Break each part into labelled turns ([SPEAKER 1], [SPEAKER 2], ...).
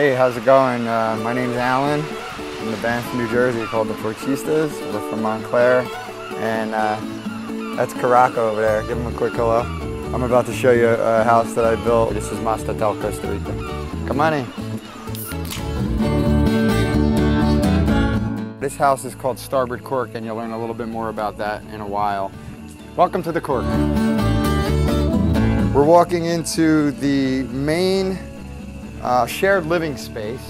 [SPEAKER 1] Hey, how's it going? My name's Alan. I'm the band from New Jersey called the Porchistas. We're from Montclair, and that's Rica over there. Give him a quick hello. I'm about to show you a house that I built. This is Mastatal, Costa Rica. Come on in. This house is called Starboard Cork, and you'll learn a little bit more about that in a while. Welcome to the Cork. We're walking into the main shared living space.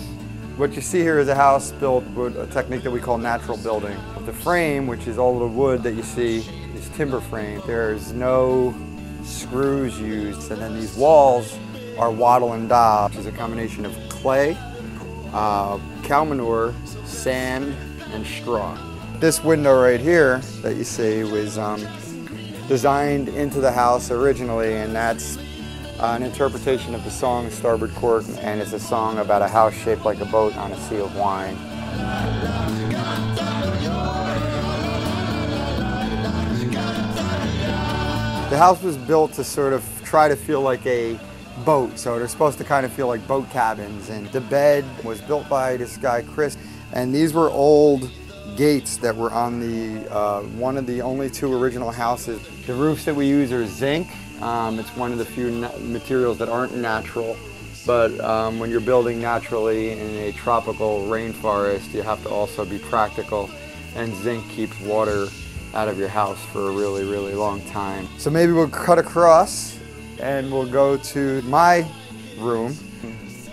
[SPEAKER 1] What you see here is a house built with a technique that we call natural building. The frame, which is all the wood that you see, is timber frame. There's no screws used, and then these walls are wattle and daub, which is a combination of clay, cow manure, sand, and straw. This window right here that you see was designed into the house originally, and that's an interpretation of the song Starboard Cork, and it's a song about a house shaped like a boat on a sea of wine. The house was built to sort of try to feel like a boat, so they're supposed to kind of feel like boat cabins. And the bed was built by this guy Chris, and these were old gates that were on the one of the only two original houses. The roofs that we use are zinc. It's one of the few materials that aren't natural, but when you're building naturally in a tropical rainforest, you have to also be practical, and zinc keeps water out of your house for a really, really long time. So maybe we'll cut across and we'll go to my room.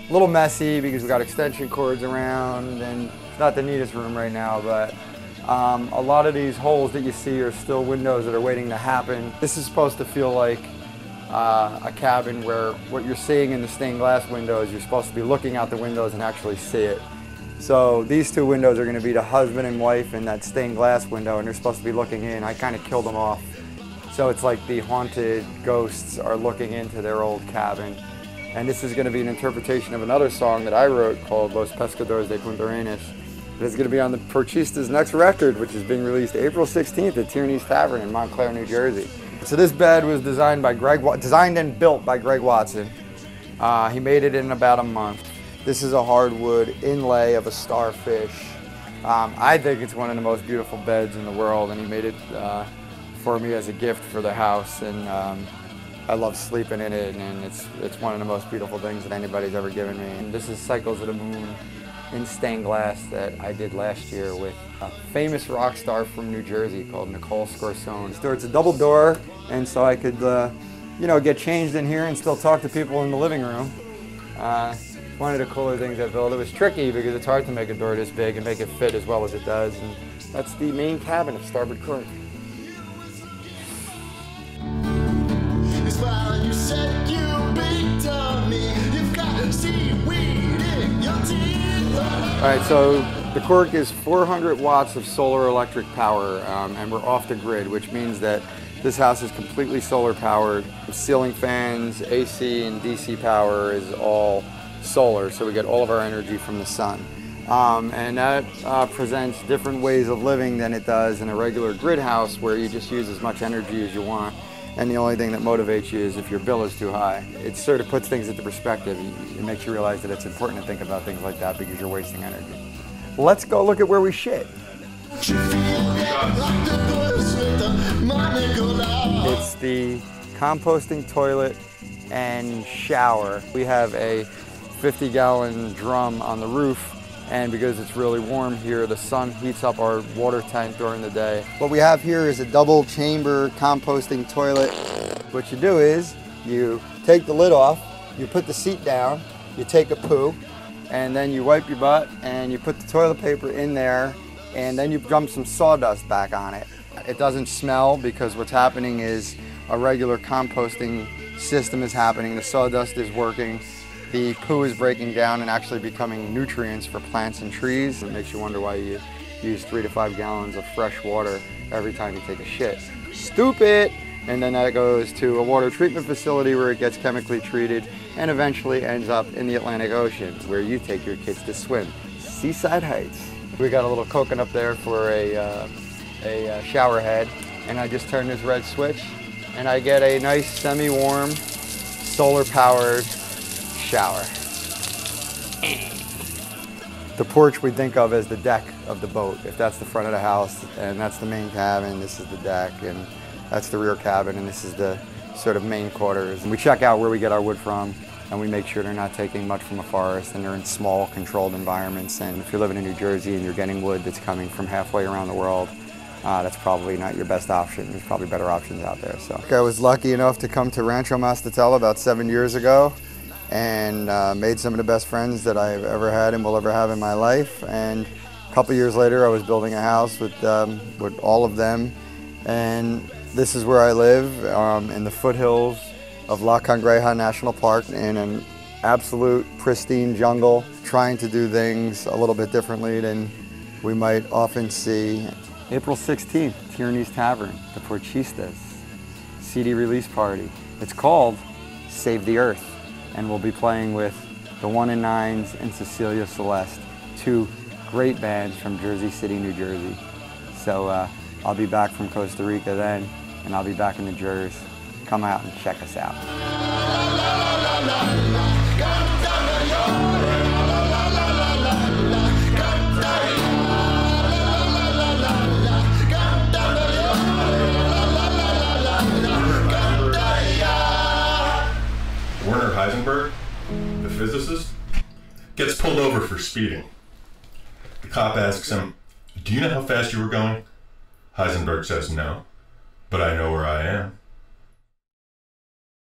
[SPEAKER 1] A little messy because we've got extension cords around, and it's not the neatest room right now, but a lot of these holes that you see are still windows that are waiting to happen. This is supposed to feel like a cabin where what you're seeing in the stained glass windows, you're supposed to be looking out the windows and actually see it. So these two windows are going to be the husband and wife in that stained glass window, and they're supposed to be looking in. I kind of killed them off. So it's like the haunted ghosts are looking into their old cabin. And this is going to be an interpretation of another song that I wrote called Los Pescadores de Punta Arenas. It's going to be on the Porchistas' next record, which is being released April 16th at Tierney's Tavern in Montclair, New Jersey. So this bed was designed and built by Greg Watson. He made it in about a month. This is a hardwood inlay of a starfish. I think it's one of the most beautiful beds in the world, and he made it for me as a gift for the house. And I love sleeping in it, and it's one of the most beautiful things that anybody's ever given me. And this is Cycles of the Moon in stained glass that I did last year with a famous rock star from New Jersey called Nicole Scorsone. So it's a double door, and so I could, you know, get changed in here and still talk to people in the living room. One of the cooler things I built. It was tricky because it's hard to make a door this big and make it fit as well as it does, and that's the main cabin of Starboard Cork. Alright, so the Cork is 400 watts of solar electric power, and we're off the grid, which means that this house is completely solar powered. The ceiling fans, AC and DC power is all solar, so we get all of our energy from the sun. And that presents different ways of living than it does in a regular grid house where you just use as much energy as you want, and the only thing that motivates you is if your bill is too high. It sort of puts things into perspective. It makes you realize that it's important to think about things like that because you're wasting energy. Let's go look at where we shit. It's the composting toilet and shower. We have a 50-gallon drum on the roof, and because it's really warm here, the sun heats up our water tank during the day. What we have here is a double chamber composting toilet. What you do is you take the lid off, you put the seat down, you take a poo, and then you wipe your butt and you put the toilet paper in there, and then you dump some sawdust back on it. It doesn't smell because what's happening is a regular composting system is happening. The sawdust is working. The poo is breaking down and actually becoming nutrients for plants and trees. It makes you wonder why you use 3 to 5 gallons of fresh water every time you take a shit. Stupid! And then that goes to a water treatment facility where it gets chemically treated and eventually ends up in the Atlantic Ocean where you take your kids to swim. Seaside Heights. We got a little coconut there for a shower head, and I just turn this red switch and I get a nice semi-warm solar powered shower. The porch we think of as the deck of the boat. If that's the front of the house, and that's the main cabin, this is the deck, and that's the rear cabin, and this is the sort of main quarters. And we check out where we get our wood from, and we make sure they're not taking much from a forest, and they're in small, controlled environments. And if you're living in New Jersey and you're getting wood that's coming from halfway around the world, that's probably not your best option. There's probably better options out there. So I was lucky enough to come to Rancho Mastatal about 7 years ago, and made some of the best friends that I've ever had and will ever have in my life. And a couple years later, I was building a house with all of them, and this is where I live, in the foothills of La Cangreja National Park, in an absolute pristine jungle, trying to do things a little bit differently than we might often see. April 16th, Tierney's Tavern, the Porchistas CD release party. It's called Save the Earth, and we'll be playing with the 1 and 9s and Cecilia Celeste, two great bands from Jersey City, New Jersey. So I'll be back from Costa Rica then, and I'll be back in the Jers. Come out and check us out.
[SPEAKER 2] Heisenberg, the physicist, gets pulled over for speeding. The cop asks him, "Do you know how fast you were going?" Heisenberg says, "No, but I know where I am."